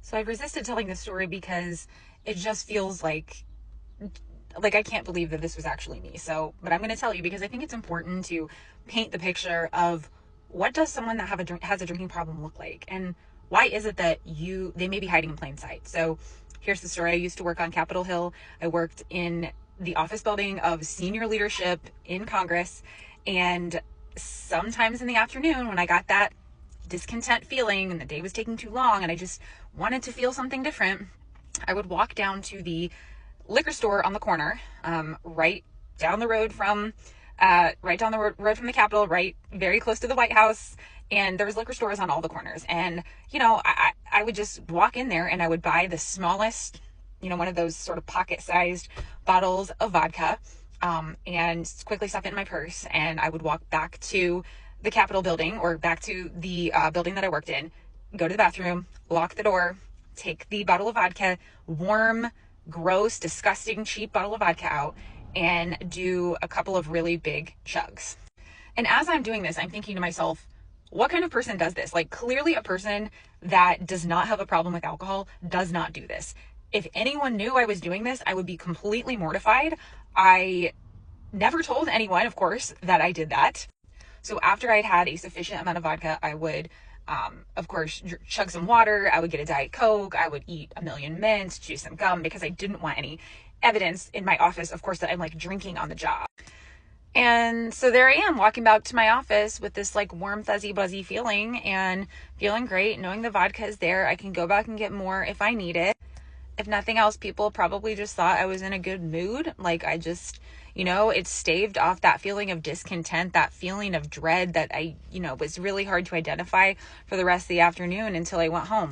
So I've resisted telling this story because it just feels like I can't believe that this was actually me. So, but I'm going to tell you because I think it's important to paint the picture of what does someone that has a drinking problem look like, and why is it that they may be hiding in plain sight. So, here's the story. I used to work on Capitol Hill. I worked in the office building of senior leadership in Congress, and sometimes in the afternoon when I got that discontent feeling and the day was taking too long and I just wanted to feel something different, I would walk down to the liquor store on the corner, right down the road from the Capitol, right very close to the White House. And there was liquor stores on all the corners. And, I would just walk in there and I would buy the smallest, one of those sort of pocket-sized bottles of vodka, and quickly stuff it in my purse. And I would walk back to the Capitol building or back to the building that I worked in, go to the bathroom, lock the door, take the bottle of vodka, warm, gross, disgusting, cheap bottle of vodka out, and do a couple of really big chugs. And as I'm doing this, I'm thinking to myself, what kind of person does this? Like, clearly a person that does not have a problem with alcohol does not do this. If anyone knew I was doing this, I would be completely mortified. I never told anyone, of course, that I did that. So after I'd had a sufficient amount of vodka, I would, of course, chug some water. I would get a Diet Coke. I would eat a million mints, chew some gum, because I didn't want any evidence in my office, of course, that I'm like drinking on the job. And so there I am walking back to my office with this like warm, fuzzy, buzzy feeling and feeling great, knowing the vodka is there. I can go back and get more if I need it. If nothing else, people probably just thought I was in a good mood. Like I just, it staved off that feeling of discontent, that feeling of dread that was really hard to identify for the rest of the afternoon until I went home.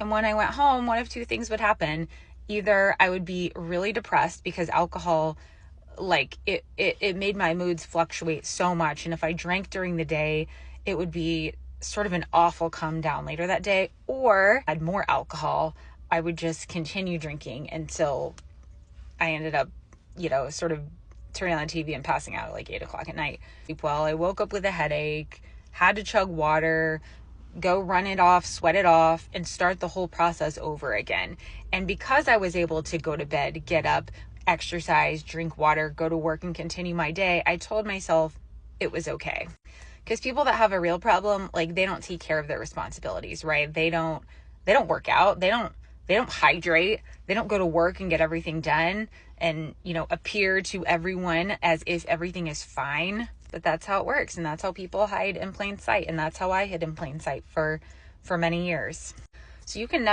And when I went home, one of two things would happen. Either I would be really depressed because alcohol, like it made my moods fluctuate so much. And if I drank during the day, it would be sort of an awful come down later that day. Or I had more alcohol, I would just continue drinking until I ended up, sort of turning on the TV and passing out at like 8 o'clock at night. Well, I woke up with a headache, had to chug water, go run it off, sweat it off, and start the whole process over again. And because I was able to go to bed, get up, exercise, drink water, go to work, and continue my day, I told myself it was okay. Because people that have a real problem, like, they don't take care of their responsibilities, right? They don't work out. They don't hydrate. They don't go to work and get everything done and, appear to everyone as if everything is fine. But that's how it works. And that's how people hide in plain sight. And that's how I hid in plain sight for many years. So you can never